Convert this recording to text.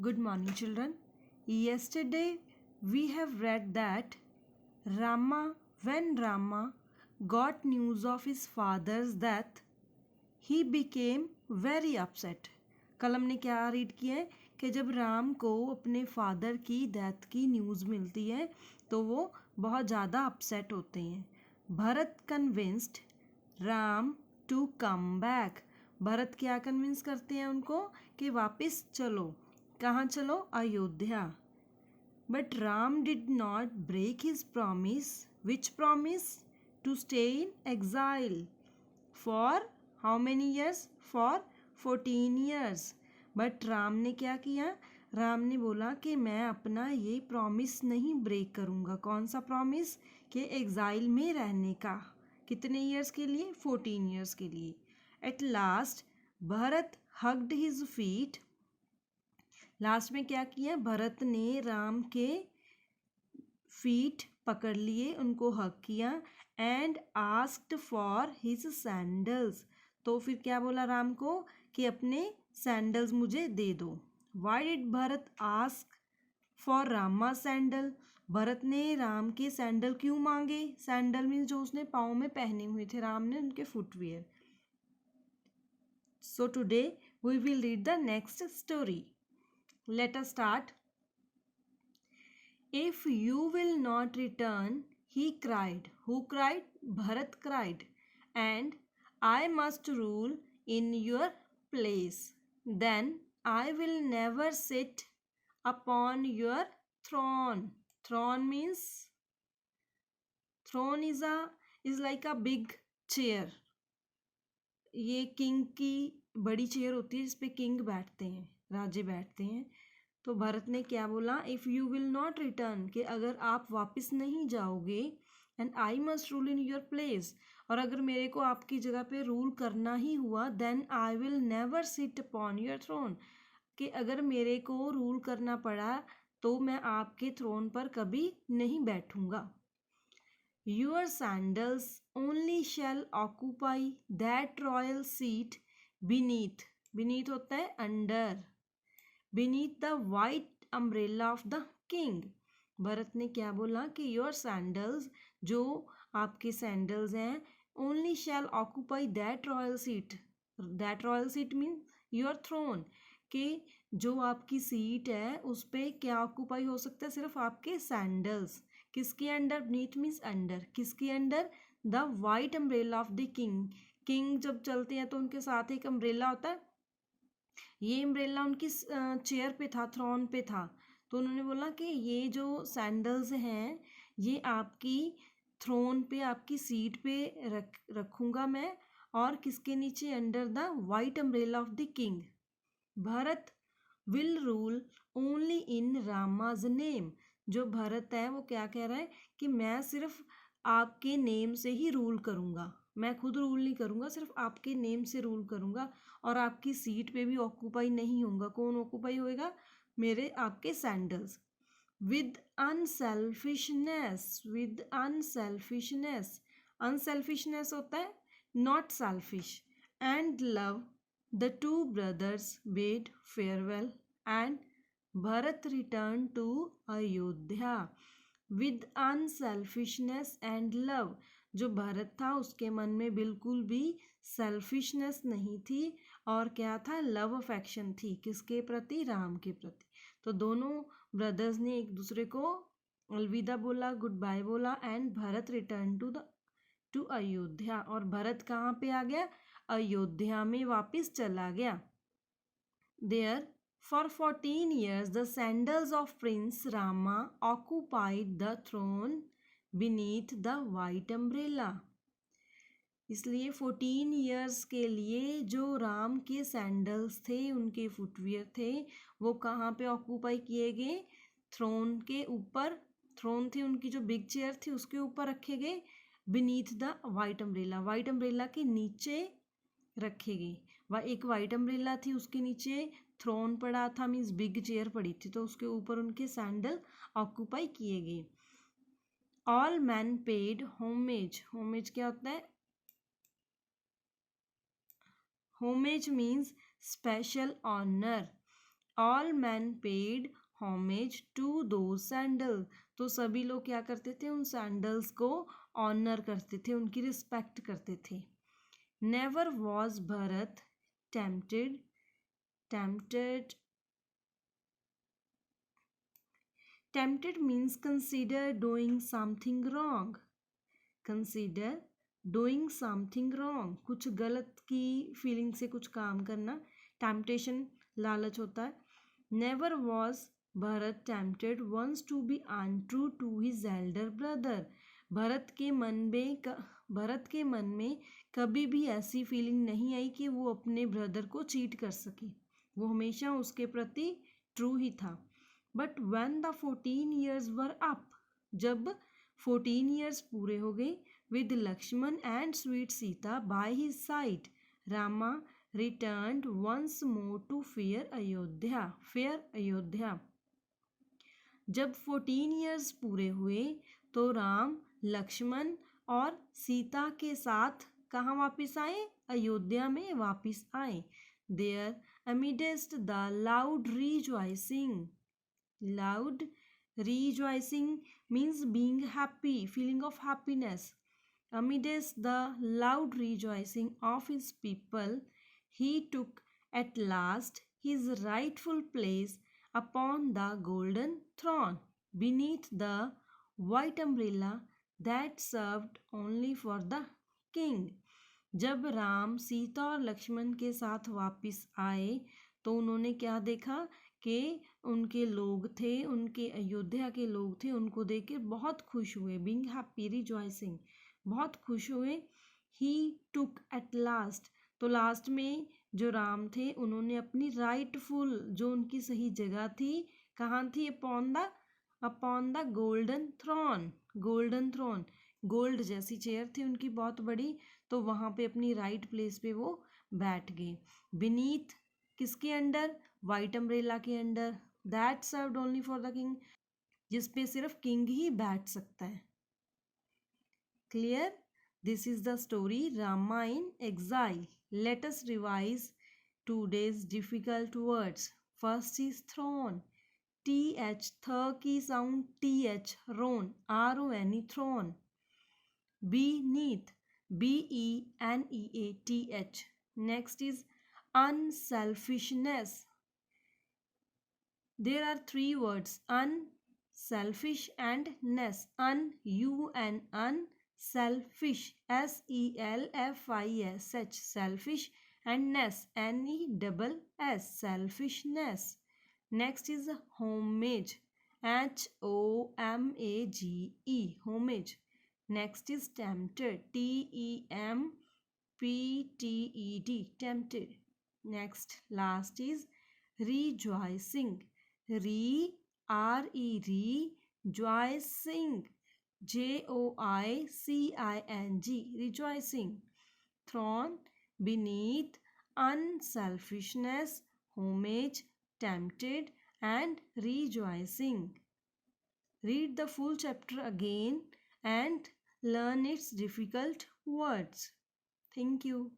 Good morning, children. Yesterday we have read that when Rama got news of his father's death, he became very upset. कल हमने क्या read किया है कि जब राम को अपने फादर की डेथ की न्यूज़ मिलती है तो वो बहुत ज़्यादा अपसेट होते हैं. Bharat convinced Ram to come back. Bharat क्या कन्विंस करते हैं उनको कि वापस चलो. कहाँ चलो? Ayodhya. But Ram did not break his promise. Which promise? To stay in exile for how many years? For 14 years. But Ram ने क्या किया? राम ने बोला कि मैं अपना ये प्रॉमिस नहीं ब्रेक करूँगा. कौन सा प्रॉमिस? कि एग्जाइल में रहने का. कितने ईयर्स के लिए? 14 ईयर्स के लिए. At last Bharat hugged his feet. Last में क्या किया? भरत ने राम के फीट पकड़ लिए, उनको हग किया. And asked for his sandals. तो फिर क्या बोला राम को कि अपने सैंडल्स मुझे दे दो. Why did Bharat ask for Rama sandal? Bharat ने राम के सैंडल क्यों मांगे? सैंडल मीन्स जो उसने पाँव में पहने हुए थे राम ने, उनके footwear. So today we will read the next story. Let us start. If you will not return, he cried. Who cried? Bharat cried. And I must rule in your place. Then I will never sit upon your throne. Throne means throne is like a big chair. ये king की बड़ी chair होती है जिसपे king बैठते हैं, राजे बैठते हैं. तो भरत ने क्या बोला? If you will not return, कि अगर आप वापस नहीं जाओगे. And I must rule in your place, और अगर मेरे को आपकी जगह पे रूल करना ही हुआ. Then I will never sit upon your throne, कि अगर मेरे को रूल करना पड़ा तो मैं आपके थ्रोन पर कभी नहीं बैठूंगा. Your sandals only shall occupy that royal seat beneath. Beneath होता है under. Beneath the white umbrella of the king. Bharat ने क्या बोला कि your sandals, जो आपके सैंडल्स हैं, only shall occupy that royal seat. That royal seat means your throne. कि जो आपकी सीट है उस पर क्या ऑक्यूपाई हो सकता है? सिर्फ आपके सैंडल्स. किसके अंडर? Beneath means under. किसके under? The white umbrella of the king. King जब चलते हैं तो उनके साथ एक अम्ब्रेला होता है. ये अम्ब्रेला उनकी चेयर पे था, थ्रोन पे था. तो उन्होंने बोला कि ये जो सैंडल्स हैं ये आपकी थ्रोन पे, आपकी सीट पे रखूँगा मैं. और किसके नीचे? Under the white umbrella of the king. Bharat will rule only in Rama's name. जो भरत है वो क्या कह रहा है कि मैं सिर्फ आपके नेम से ही रूल करूँगा. मैं खुद रूल नहीं करूँगा, सिर्फ आपके नेम से रूल करूँगा. और आपकी सीट पे भी ऑक्यूपाई नहीं होऊंगा. कौन ऑक्यूपाई होएगा? मेरे आपके sandals. With unselfishness. With unselfishness. Unselfishness होता है not selfish. And love the two brothers bade farewell and Bharat returned to Ayodhya with unselfishness and love. जो भरत था उसके मन में बिल्कुल भी सेल्फिशनेस नहीं थी और क्या था? लव अफेक्शन थी. किसके प्रति? राम के प्रति. तो दोनों ब्रदर्स ने एक दूसरे को अलविदा बोला, गुड बाय बोला. And Bharat return to Ayodhya. और भरत कहाँ पे आ गया? अयोध्या में वापस चला गया. There for 14 years the sandals of prince Rama occupied the throne beneath the white umbrella. इसलिए 14 years के लिए जो राम के सैंडल्स थे, उनके फुटवियर थे, वो कहाँ पे ऑक्यूपाई किए गए? थ्रोन के ऊपर. थ्रोन थी उनकी, जो बिग चेयर थी उसके ऊपर रखे गए. Beneath the white umbrella. White umbrella के नीचे रखे गए. एक वाइट अम्ब्रेला थी, उसके नीचे थ्रोन पड़ा था, मीन्स बिग चेयर पड़ी थी, तो उसके ऊपर उनके सैंडल ऑक्यूपाई किए गए. All man paid homage. Homage क्या होता है? Homage means special honour. All men paid homage to those sandals. तो सभी लोग क्या करते थे, उन सैंडल्स को ऑनर करते थे, उनकी रिस्पेक्ट करते थे. Never was Bharat tempted. Tempted means consider doing something wrong. Consider doing something wrong. कुछ गलत की फीलिंग से कुछ काम करना. Temptation लालच होता है. Never was Bharat tempted once to be untrue to his elder brother. Bharat के मन में कभी भी ऐसी फीलिंग नहीं आई कि वो अपने ब्रदर को चीट कर सके. वो हमेशा उसके प्रति ट्रू ही था. But when the 14 years were up, जब 14 years पूरे हो गए, with Lakshman and sweet Sita by his side, Rama returned once more to fair Ayodhya. जब 14 years पूरे हुए तो राम, लक्ष्मण और सीता के साथ कहाँ वापस आए? अयोध्या में वापस आए. There amidst the loud rejoicing means being happy, feeling of happiness. Amidst the loud rejoicing of his people, he took at last his rightful place upon the golden throne, beneath the white umbrella that served only for the king. जब राम, सीता और लक्ष्मण के साथ वापस आए तो उन्होंने क्या देखा कि उनके लोग थे, उनके अयोध्या के लोग थे, उनको देख के बहुत खुश हुए. बीइंग हैप्पी, रिजॉइसिंग, बहुत खुश हुए. ही टुक एट लास्ट, तो लास्ट में जो राम थे उन्होंने अपनी राइटफुल, जो उनकी सही जगह थी, कहाँ थी? Upon the golden throne. Gold जैसी चेयर थी उनकी बहुत बड़ी, तो वहाँ पे अपनी राइट प्लेस पे वो बैठ गए. बीनीथ, किसके अंडर? वाइट अम्ब्रेला के under. That served only for the king, जिस पे सिर्फ किंग ही बैठ सकता है. Clear? This is the story Rama in exile. Let us revise today's difficult words. First is throne. TH, th की sound TH, ron, RONE, throne. Beneath, BENEATH. Next is unselfishness. There are three words, unselfish and ness. Unselfish, SELFISH, selfish, and ness, NESS, selfishness. Next is homage, HOMAGE, homage. Next is tempted, TEMPTED, tempted. Next, last is rejoicing, rejoicing, JOICING, rejoicing. Throne, beneath, unselfishness, homage, tempted, and rejoicing. Read the full chapter again and learn its difficult words. Thank you.